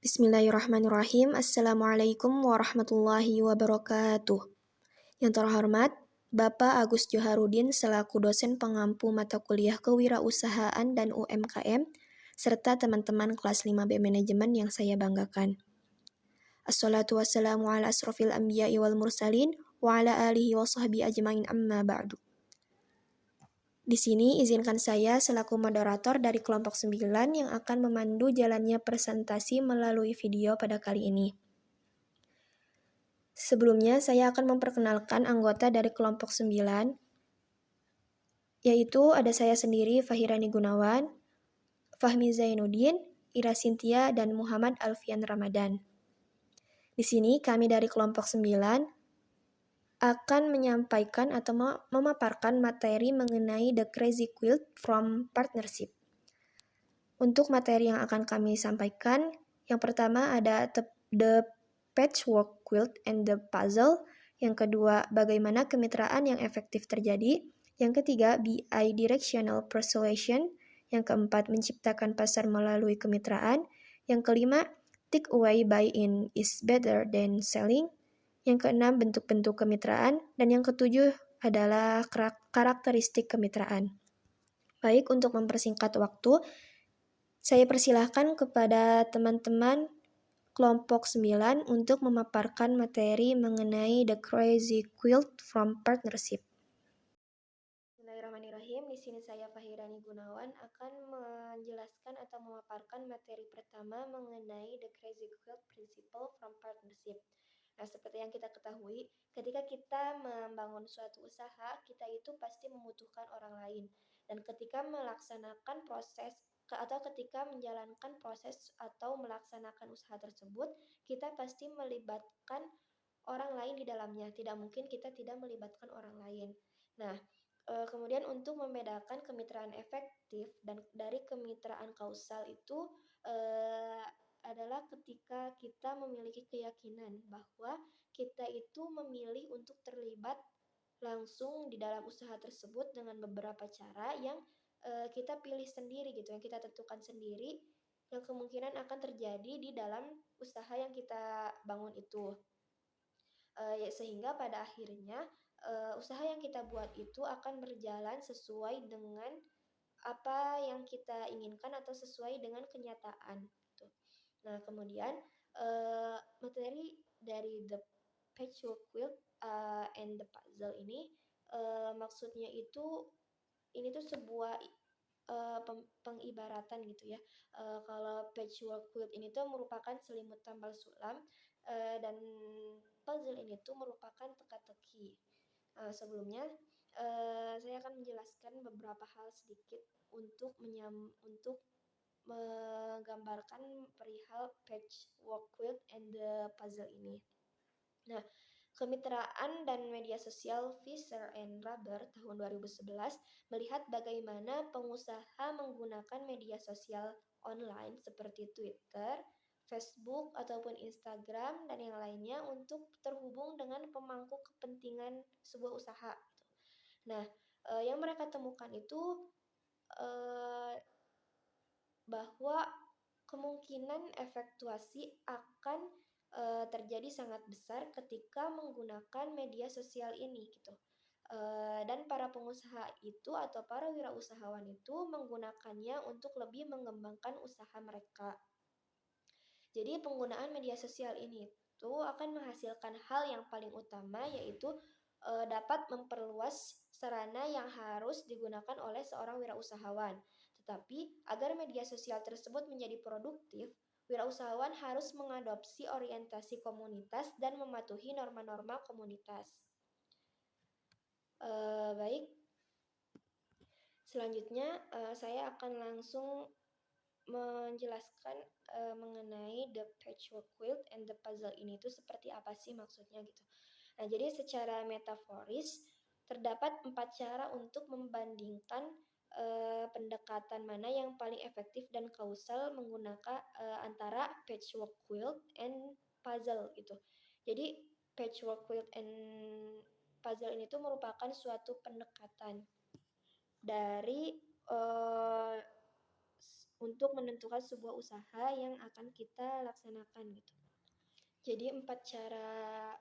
Bismillahirrahmanirrahim. Assalamualaikum warahmatullahi wabarakatuh. Yang terhormat, Bapak Agus Joharudin selaku dosen pengampu mata kuliah Kewirausahaan dan UMKM, serta teman-teman kelas 5B Manajemen yang saya banggakan. Assalatu wassalamu ala asrofil anbiya'i wal mursalin wa ala alihi wa sahbihi ajmain amma ba'du. Di sini izinkan saya selaku moderator dari kelompok 9 yang akan memandu jalannya presentasi melalui video pada kali ini. Sebelumnya saya akan memperkenalkan anggota dari kelompok 9, yaitu ada saya sendiri Fahirani Gunawan, Fahmi Zainuddin, Ira Sintia, dan Muhammad Alfian Ramadan. Di sini kami dari kelompok 9 akan menyampaikan atau memaparkan materi mengenai The Crazy Quilt from Partnership. Untuk materi yang akan kami sampaikan, yang pertama ada The Patchwork Quilt and the Puzzle, yang kedua bagaimana kemitraan yang efektif terjadi, yang ketiga Bi-Directional Persuasion, yang keempat menciptakan pasar melalui kemitraan, yang kelima Take away buy-in is better than selling, yang keenam bentuk-bentuk kemitraan, dan yang ketujuh adalah karakteristik kemitraan. Baik, untuk mempersingkat waktu, saya persilahkan kepada teman-teman kelompok 9 untuk memaparkan materi mengenai The Crazy Quilt from Partnership. Bismillahirrahmanirrahim. Di sini saya Fahirani Gunawan akan menjelaskan atau memaparkan materi pertama mengenai The Crazy Quilt Principle from Partnership. Nah, seperti yang kita ketahui, ketika kita membangun suatu usaha, kita itu pasti membutuhkan orang lain. Dan ketika melaksanakan proses atau ketika menjalankan proses atau melaksanakan usaha tersebut, kita pasti melibatkan orang lain di dalamnya. Tidak mungkin kita tidak melibatkan orang lain. Nah, kemudian untuk membedakan kemitraan efektif dan dari kemitraan kausal itu adalah ketika kita memiliki keyakinan bahwa kita itu memilih untuk terlibat langsung di dalam usaha tersebut dengan beberapa cara yang kita pilih sendiri gitu, yang kita tentukan sendiri, yang kemungkinan akan terjadi di dalam usaha yang kita bangun itu. Sehingga pada akhirnya usaha yang kita buat itu akan berjalan sesuai dengan apa yang kita inginkan atau sesuai dengan kenyataan gitu. Nah, kemudian materi dari The Patchwork Quilt and the Puzzle ini maksudnya itu ini tuh sebuah pengibaratan gitu ya. Kalau patchwork quilt ini tuh merupakan selimut tambal sulam, dan puzzle ini tuh merupakan teka-teki. Sebelumnya saya akan menjelaskan beberapa hal sedikit untuk menggambarkan perihal patchwork quilt and the puzzle ini. Nah, Kemitraan dan Media Sosial Fisher and Rubber tahun 2011 melihat bagaimana pengusaha menggunakan media sosial online seperti Twitter, Facebook, ataupun Instagram, dan yang lainnya untuk terhubung dengan pemangku kepentingan sebuah usaha. Nah, yang mereka temukan itu bahwa kemungkinan efektuasi akan terjadi sangat besar ketika menggunakan media sosial ini gitu. Dan para pengusaha itu atau para wirausahawan itu menggunakannya untuk lebih mengembangkan usaha mereka. Jadi penggunaan media sosial ini itu akan menghasilkan hal yang paling utama, yaitu dapat memperluas sarana yang harus digunakan oleh seorang wirausahawan. Tetapi agar media sosial tersebut menjadi produktif, wirausahawan harus mengadopsi orientasi komunitas dan mematuhi norma-norma komunitas. Baik, selanjutnya saya akan langsung menjelaskan mengenai The Patchwork Quilt and the Puzzle ini tuh seperti apa sih maksudnya gitu. Nah, jadi secara metaforis terdapat 4 cara untuk membandingkan pendekatan mana yang paling efektif dan kausal menggunakan antara patchwork quilt and puzzle gitu. Jadi patchwork quilt and puzzle ini tuh merupakan suatu pendekatan dari untuk menentukan sebuah usaha yang akan kita laksanakan gitu. Jadi 4 cara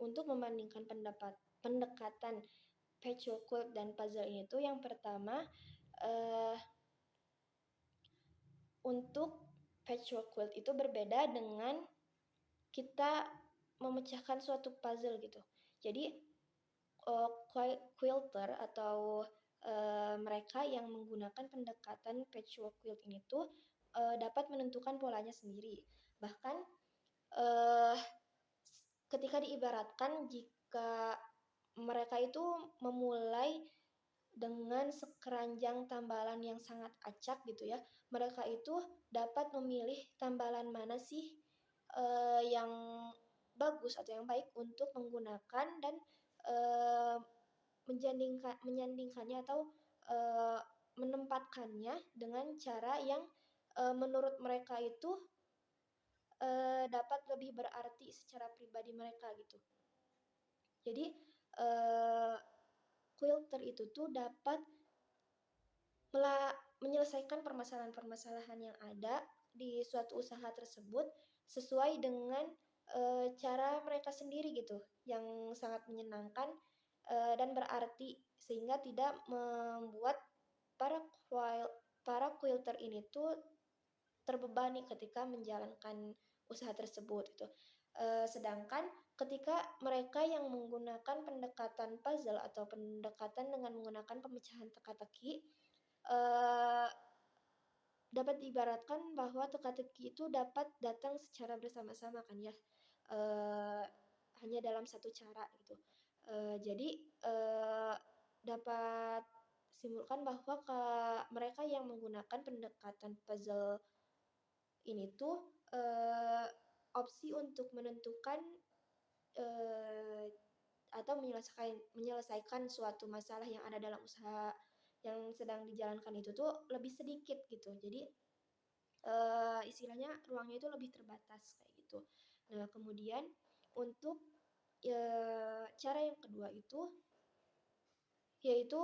untuk membandingkan pendekatan patchwork quilt dan puzzle ini tuh yang pertama, eee, untuk patchwork quilt itu berbeda dengan kita memecahkan suatu puzzle gitu. Jadi, quilter atau, mereka yang menggunakan pendekatan patchwork quilt ini tuh, dapat menentukan polanya sendiri. Bahkan, eee, ketika diibaratkan jika mereka itu memulai dengan sekeranjang tambalan yang sangat acak gitu ya, mereka itu dapat memilih tambalan mana sih, yang bagus atau yang baik untuk menggunakan dan, eee, menyandingkannya atau, eee, menempatkannya dengan cara yang, menurut mereka itu, dapat lebih berarti secara pribadi mereka gitu. Jadi, eee, quilter itu tuh dapat menyelesaikan permasalahan-permasalahan yang ada di suatu usaha tersebut sesuai dengan, cara mereka sendiri gitu, yang sangat menyenangkan, dan berarti sehingga tidak membuat para quil para quilter ini tuh terbebani ketika menjalankan usaha tersebut gitu. Sedangkan ketika mereka yang menggunakan pendekatan puzzle atau pendekatan dengan menggunakan pemecahan teka-teki, eee, dapat diibaratkan bahwa teka-teki itu dapat datang secara bersama-sama kan ya, eee, hanya dalam satu cara gitu. Jadi, eee, dapat simpulkan bahwa mereka yang menggunakan pendekatan puzzle ini tuh, opsi untuk menentukan, eee, atau menyelesaikan suatu masalah yang ada dalam usaha yang sedang dijalankan itu tuh lebih sedikit gitu. Jadi, istilahnya ruangnya itu lebih terbatas kayak gitu. Nah kemudian untuk, cara yang kedua itu, yaitu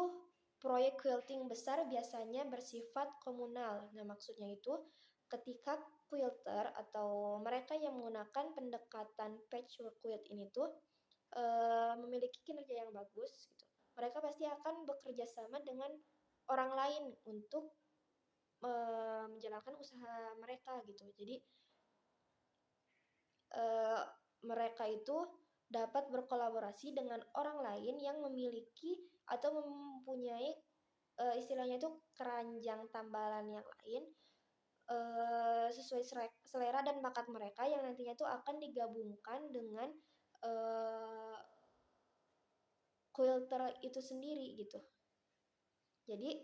proyek quilting besar biasanya bersifat komunal. Nah maksudnya itu ketika quilter atau mereka yang menggunakan pendekatan patchwork quilt ini tuh, memiliki kinerja yang bagus gitu, mereka pasti akan bekerja sama dengan orang lain untuk, menjalankan usaha mereka gitu. Jadi, eee, mereka itu dapat berkolaborasi dengan orang lain yang memiliki atau mempunyai, istilahnya itu keranjang tambalan yang lain, sesuai selera dan bakat mereka yang nantinya itu akan digabungkan dengan, eee, quilter itu sendiri gitu. Jadi,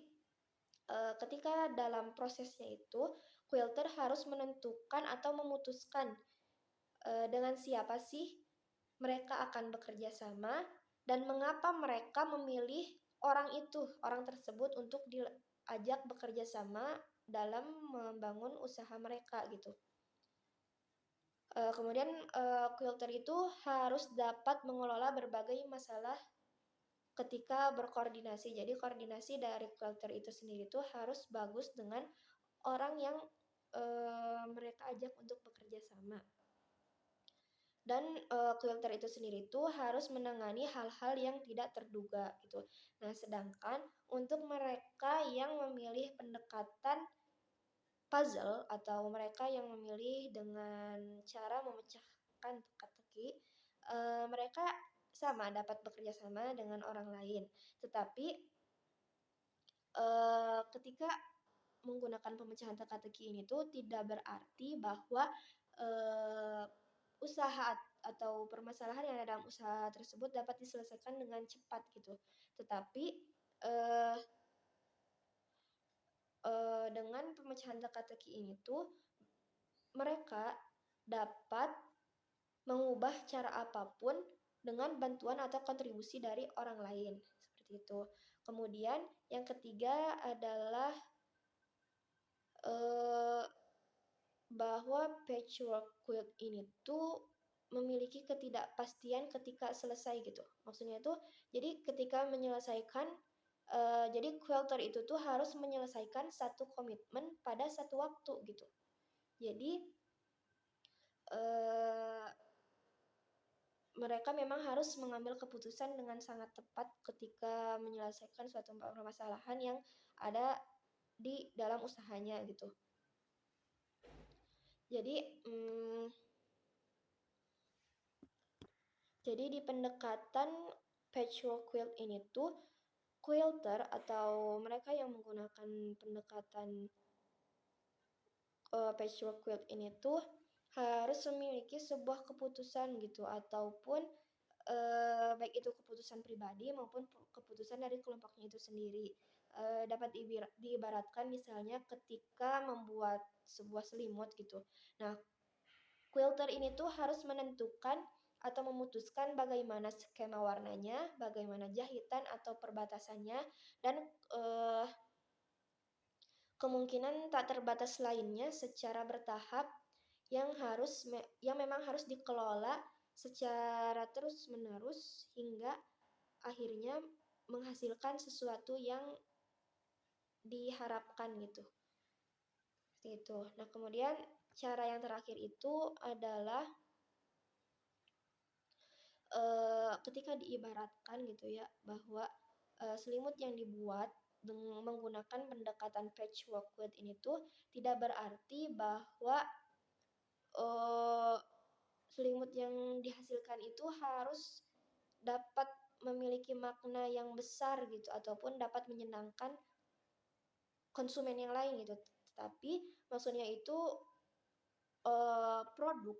ketika dalam prosesnya itu, quilter harus menentukan atau memutuskan, dengan siapa sih mereka akan bekerja sama dan mengapa mereka memilih orang tersebut untuk diajak bekerja sama dalam membangun usaha mereka gitu. Kemudian, quilter itu harus dapat mengelola berbagai masalah ketika berkoordinasi. Jadi koordinasi dari quilter itu sendiri tuh harus bagus dengan orang yang, mereka ajak untuk bekerja sama. Dan, quilter itu sendiri tuh harus menangani hal-hal yang tidak terduga gitu. Nah sedangkan untuk mereka yang memilih pendekatan puzzle atau mereka yang memilih dengan cara memecahkan teka-teki, mereka sama dapat bekerja sama dengan orang lain. Tetapi, ketika menggunakan pemecahan teka-teki ini tuh tidak berarti bahwa, eee, usaha atau permasalahan yang ada dalam usaha tersebut dapat diselesaikan dengan cepat gitu. Tetapi, eee dengan pemecahan teka-teki ini tuh mereka dapat mengubah cara apapun dengan bantuan atau kontribusi dari orang lain, seperti itu. Kemudian yang ketiga adalah, eee, bahwa patchwork quilt ini tuh memiliki ketidakpastian ketika selesai gitu. Maksudnya tuh jadi ketika menyelesaikan, Jadi quilter itu tuh harus menyelesaikan satu komitmen pada satu waktu gitu. Jadi eh, mereka memang harus mengambil keputusan dengan sangat tepat ketika menyelesaikan suatu permasalahan yang ada di dalam usahanya gitu. Jadi di pendekatan patchwork quilt ini tuh quilter atau mereka yang menggunakan pendekatan patchwork quilt ini tuh harus memiliki sebuah keputusan gitu, ataupun baik itu keputusan pribadi maupun keputusan dari kelompoknya itu sendiri. Dapat diibaratkan misalnya ketika membuat sebuah selimut gitu. Nah, quilter ini tuh harus menentukan atau memutuskan bagaimana skema warnanya, bagaimana jahitan atau perbatasannya, dan kemungkinan tak terbatas lainnya secara bertahap yang memang harus dikelola secara terus-menerus hingga akhirnya menghasilkan sesuatu yang diharapkan gitu. Seperti itu. Nah, kemudian cara yang terakhir itu adalah ketika diibaratkan gitu ya, bahwa selimut yang dibuat menggunakan pendekatan patchwork quilt ini tuh tidak berarti bahwa selimut yang dihasilkan itu harus dapat memiliki makna yang besar gitu, ataupun dapat menyenangkan konsumen yang lain gitu. Tetapi maksudnya itu produk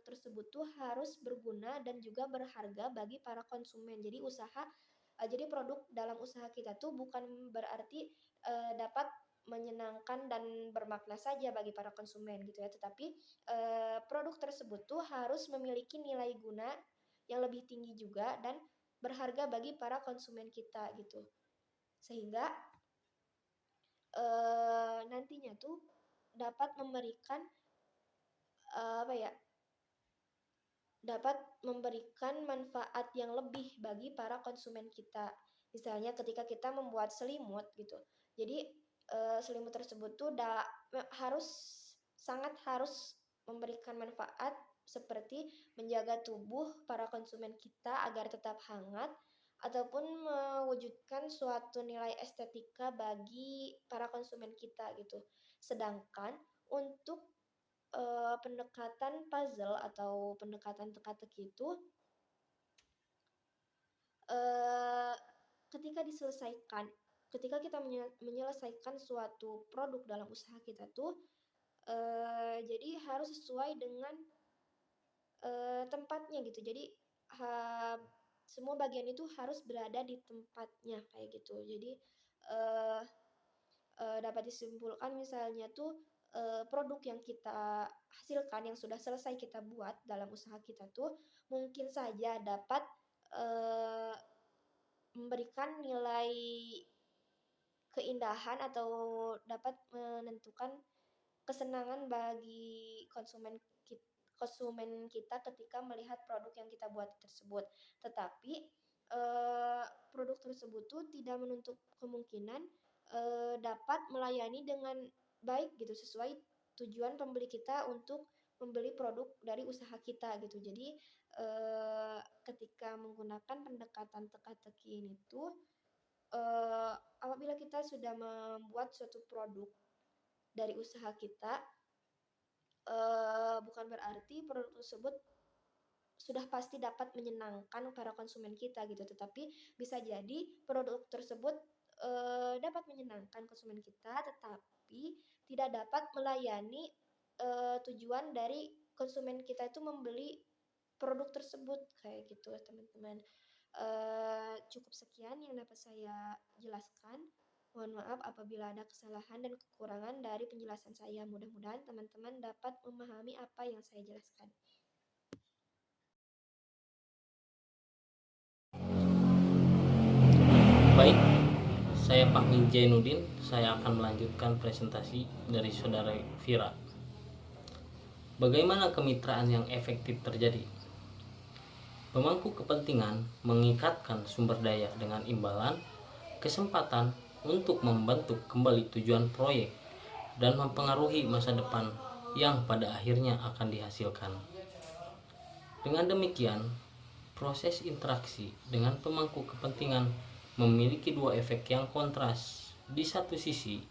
tersebut tuh harus berguna dan juga berharga bagi para konsumen. Jadi produk dalam usaha kita tuh bukan berarti dapat menyenangkan dan bermakna saja bagi para konsumen gitu ya, tetapi produk tersebut tuh harus memiliki nilai guna yang lebih tinggi juga dan berharga bagi para konsumen kita gitu. Sehingga nantinya tuh dapat memberikan dapat memberikan manfaat yang lebih bagi para konsumen kita. Misalnya ketika kita membuat selimut gitu. Jadi selimut tersebut tuh sangat harus memberikan manfaat seperti menjaga tubuh para konsumen kita agar tetap hangat, ataupun mewujudkan suatu nilai estetika bagi para konsumen kita gitu. Sedangkan untuk pendekatan puzzle atau pendekatan teka-teki itu ketika kita menyelesaikan suatu produk dalam usaha kita tuh jadi harus sesuai dengan tempatnya gitu. Jadi semua bagian itu harus berada di tempatnya kayak gitu. Jadi dapat disimpulkan misalnya tuh produk yang kita hasilkan yang sudah selesai kita buat dalam usaha kita tuh mungkin saja dapat memberikan nilai keindahan atau dapat menentukan kesenangan bagi konsumen kita ketika melihat produk yang kita buat tersebut. Tetapi produk tersebut tuh tidak menutup kemungkinan dapat melayani dengan baik gitu, sesuai tujuan pembeli kita untuk membeli produk dari usaha kita gitu. Jadi ketika menggunakan pendekatan teka-teki ini tuh apabila kita sudah membuat suatu produk dari usaha kita, bukan berarti produk tersebut sudah pasti dapat menyenangkan para konsumen kita gitu, tetapi bisa jadi produk tersebut dapat menyenangkan konsumen kita, tetapi tidak dapat melayani tujuan dari konsumen kita itu membeli produk tersebut kayak gitu teman-teman. Cukup sekian yang dapat saya jelaskan. Mohon maaf apabila ada kesalahan dan kekurangan dari penjelasan saya. Mudah-mudahan teman-teman dapat memahami apa yang saya jelaskan. Baik, saya Fahmi Jainuddin. Saya akan melanjutkan presentasi dari Saudara Vira. Bagaimana kemitraan yang efektif terjadi? Pemangku kepentingan mengikatkan sumber daya dengan imbalan kesempatan untuk membentuk kembali tujuan proyek dan mempengaruhi masa depan yang pada akhirnya akan dihasilkan. Dengan demikian, proses interaksi dengan pemangku kepentingan memiliki dua efek yang kontras. Di satu sisi,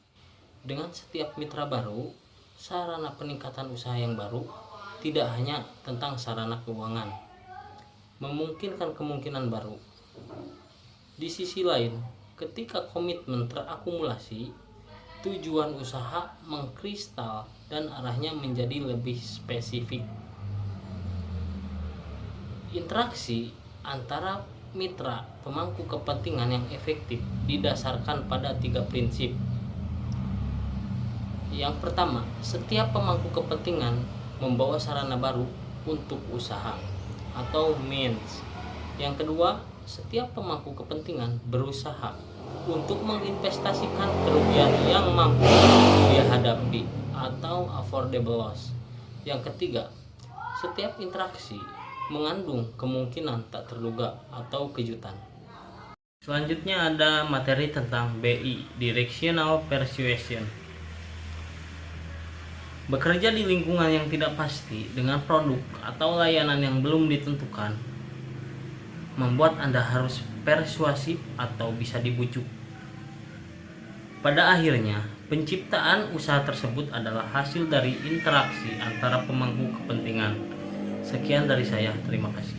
dengan setiap mitra baru, sarana peningkatan usaha yang baru tidak hanya tentang sarana keuangan, memungkinkan kemungkinan baru. Di sisi lain, ketika komitmen terakumulasi, tujuan usaha mengkristal dan arahnya menjadi lebih spesifik. Interaksi antara mitra pemangku kepentingan yang efektif didasarkan pada 3 prinsip. Yang pertama, setiap pemangku kepentingan membawa sarana baru untuk usaha atau means. Yang kedua, setiap pemangku kepentingan berusaha untuk menginvestasikan kerugian yang mampu dihadapi atau affordable loss. Yang ketiga, setiap interaksi mengandung kemungkinan tak terduga atau kejutan. Selanjutnya ada materi tentang BI, Directional Persuasion. Bekerja di lingkungan yang tidak pasti dengan produk atau layanan yang belum ditentukan membuat Anda harus persuasif atau bisa dibujuk. Pada akhirnya, penciptaan usaha tersebut adalah hasil dari interaksi antara pemangku kepentingan. Sekian dari saya, terima kasih.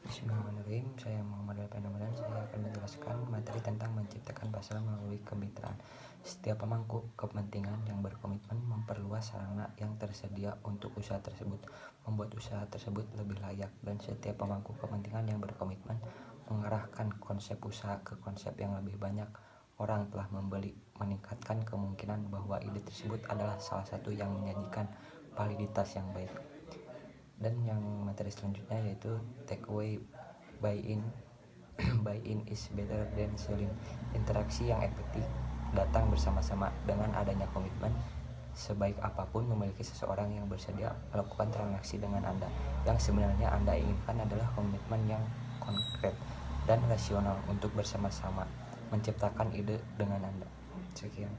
Bismillahirrahmanirrahim. Saya Muhammad Alfian Ramadan. Saya akan menjelaskan materi tentang menciptakan pasar melalui kemitraan. Setiap pemangku kepentingan yang berkomitmen memperluas sarana yang tersedia untuk usaha tersebut, membuat usaha tersebut lebih layak, dan setiap pemangku kepentingan yang berkomitmen mengarahkan konsep usaha ke konsep yang lebih banyak orang telah membeli, meningkatkan kemungkinan bahwa ide tersebut adalah salah satu yang menyajikan validitas yang baik. Dan yang materi selanjutnya yaitu takeaway buy-in. Buy-in is better than selling. Interaksi yang efektif datang bersama-sama dengan adanya komitmen. Sebaik apapun memiliki seseorang yang bersedia melakukan transaksi dengan Anda, yang sebenarnya Anda inginkan adalah komitmen yang konkret dan rasional untuk bersama-sama menciptakan ide dengan Anda. Sekian.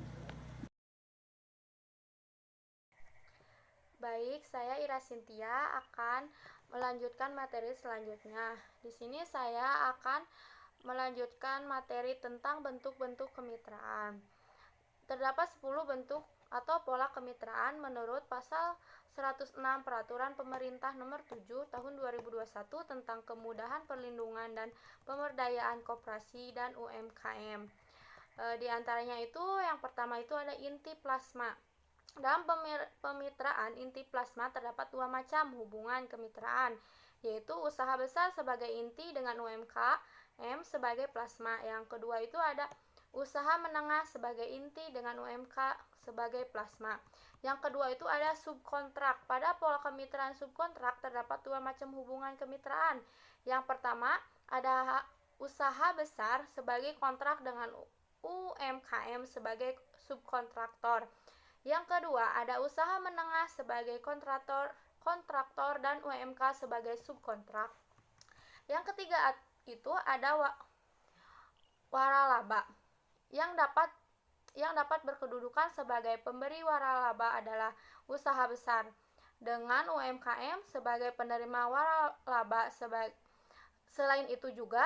Baik, saya Ira Sintia akan melanjutkan materi selanjutnya. Di sini saya akan melanjutkan materi tentang bentuk-bentuk kemitraan. Terdapat 10 bentuk atau pola kemitraan menurut pasal 106 Peraturan Pemerintah Nomor 7 Tahun 2021 tentang kemudahan perlindungan dan pemberdayaan koperasi dan UMKM. Di antaranya itu yang pertama itu ada inti plasma. Dalam pemitraan inti plasma terdapat dua macam hubungan kemitraan, yaitu usaha besar sebagai inti dengan UMKM sebagai plasma. Yang kedua itu ada usaha menengah sebagai inti dengan UMK sebagai plasma. Yang kedua itu ada subkontrak. Pada pola kemitraan subkontrak terdapat dua macam hubungan kemitraan. Yang pertama ada usaha besar sebagai kontrak dengan UMKM sebagai subkontraktor. Yang kedua, ada usaha menengah sebagai kontraktor dan UMK sebagai subkontrak. Yang ketiga itu ada waralaba. Yang dapat berkedudukan sebagai pemberi waralaba adalah usaha besar dengan UMKM sebagai penerima waralaba. Selain itu juga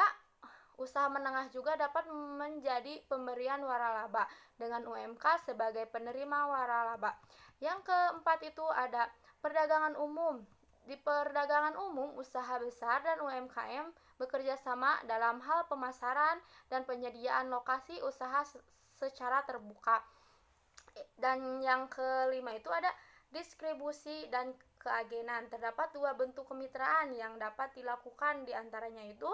usaha menengah juga dapat menjadi pemberian waralaba dengan UMK sebagai penerima waralaba. Yang keempat itu ada perdagangan umum. Di perdagangan umum, usaha besar dan UMKM bekerja sama dalam hal pemasaran dan penyediaan lokasi usaha secara terbuka. Dan yang kelima itu ada distribusi dan keagenan. Terdapat dua bentuk kemitraan yang dapat dilakukan, diantaranya itu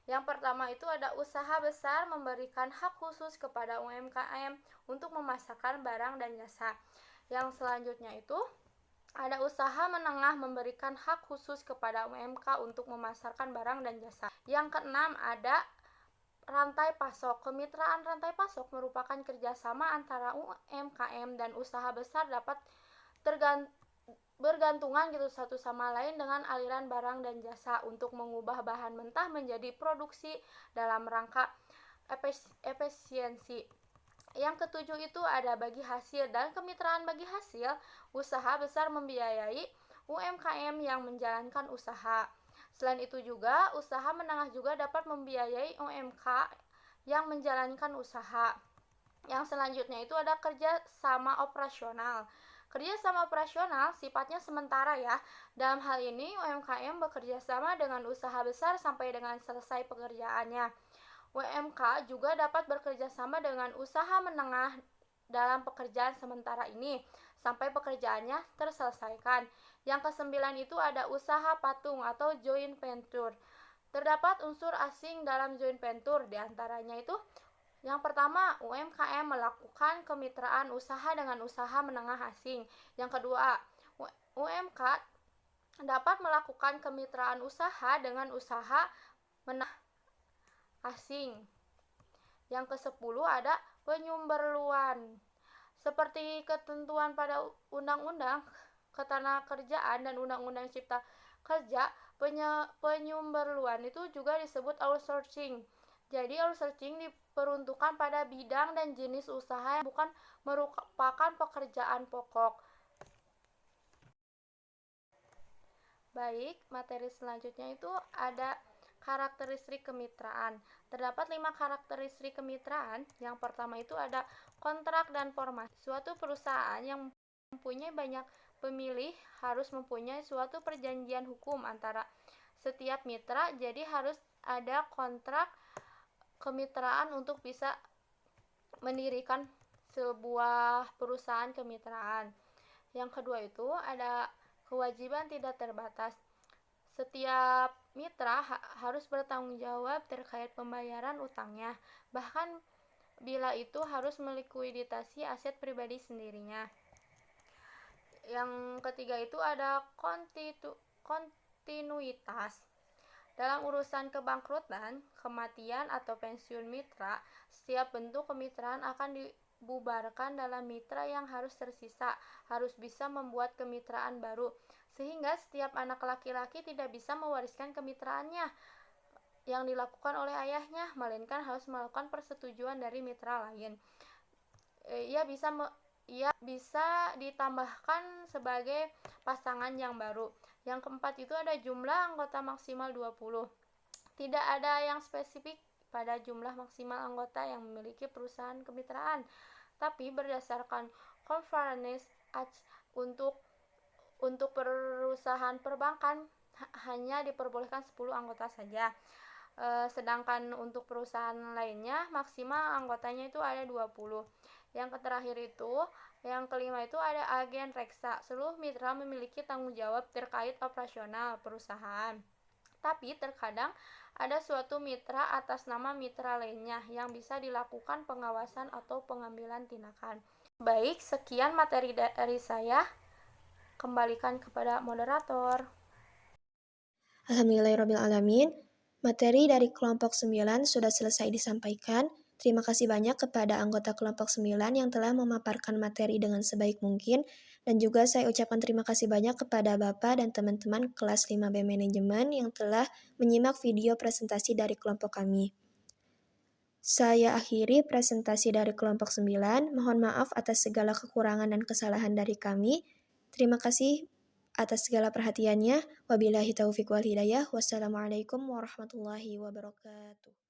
yang pertama itu ada usaha besar memberikan hak khusus kepada UMKM untuk memasarkan barang dan jasa. Yang selanjutnya itu ada usaha menengah memberikan hak khusus kepada UMK untuk memasarkan barang dan jasa. Yang keenam ada rantai pasok. Kemitraan rantai pasok merupakan kerjasama antara UMKM dan usaha besar bergantungan gitu satu sama lain dengan aliran barang dan jasa untuk mengubah bahan mentah menjadi produksi dalam rangka efisiensi. Yang ketujuh itu ada bagi hasil dan kemitraan bagi hasil. Usaha besar membiayai UMKM yang menjalankan usaha. Selain itu juga, usaha menengah juga dapat membiayai UMK yang menjalankan usaha. Yang selanjutnya itu ada kerja sama operasional. Kerja sama operasional sifatnya sementara ya. Dalam hal ini UMKM bekerja sama dengan usaha besar sampai dengan selesai pekerjaannya. UMK juga dapat bekerja sama dengan usaha menengah dalam pekerjaan sementara ini sampai pekerjaannya terselesaikan. Yang kesembilan itu ada usaha patung atau joint venture. Terdapat unsur asing dalam joint venture, diantaranya itu yang pertama, UMKM melakukan kemitraan usaha dengan usaha menengah asing. Yang kedua, UMK dapat melakukan kemitraan usaha dengan usaha menengah asing. Yang ke-10 ada penyumberluan. Seperti ketentuan pada Undang-Undang Ketenagakerjaan dan Undang-Undang Cipta Kerja, penyumberluan itu juga disebut outsourcing. Jadi outsourcing diperuntukkan pada bidang dan jenis usaha yang bukan merupakan pekerjaan pokok. Baik, materi selanjutnya itu ada karakteristik kemitraan. Terdapat 5 karakteristik kemitraan. Yang pertama itu ada kontrak dan formasi. Suatu perusahaan yang mempunyai banyak pemilih harus mempunyai suatu perjanjian hukum antara setiap mitra, jadi harus ada kontrak kemitraan untuk bisa mendirikan sebuah perusahaan kemitraan. Yang kedua itu ada kewajiban tidak terbatas. Setiap mitra harus bertanggung jawab terkait pembayaran utangnya, bahkan bila itu harus melikuiditasi aset pribadi sendirinya. Yang ketiga itu ada kontinuitas. Dalam urusan kebangkrutan, kematian, atau pensiun mitra, setiap bentuk kemitraan akan dibubarkan dalam mitra yang harus tersisa, harus bisa membuat kemitraan baru, sehingga setiap anak laki-laki tidak bisa mewariskan kemitraannya yang dilakukan oleh ayahnya, melainkan harus melakukan persetujuan dari mitra lain. Ia bisa ditambahkan sebagai pasangan yang baru. Yang keempat itu ada jumlah anggota maksimal 20. Tidak ada yang spesifik pada jumlah maksimal anggota yang memiliki perusahaan kemitraan, tapi berdasarkan Conference Act untuk perusahaan perbankan hanya diperbolehkan 10 anggota saja. Sedangkan untuk perusahaan lainnya maksimal anggotanya itu ada 20. Yang terakhir itu, yang kelima itu ada agen reksa. Seluruh mitra memiliki tanggung jawab terkait operasional perusahaan. Tapi terkadang ada suatu mitra atas nama mitra lainnya yang bisa dilakukan pengawasan atau pengambilan tindakan. Baik, sekian materi dari saya. Kembalikan kepada moderator. Alhamdulillahirrabbilalamin. Materi dari kelompok 9 sudah selesai disampaikan. Terima kasih banyak kepada anggota kelompok 9 yang telah memaparkan materi dengan sebaik mungkin. Dan juga saya ucapkan terima kasih banyak kepada Bapak dan teman-teman kelas 5B Manajemen yang telah menyimak video presentasi dari kelompok kami. Saya akhiri presentasi dari kelompok 9. Mohon maaf atas segala kekurangan dan kesalahan dari kami. Terima kasih atas segala perhatiannya. Wabillahi taufiq wal hidayah. Wassalamualaikum warahmatullahi wabarakatuh.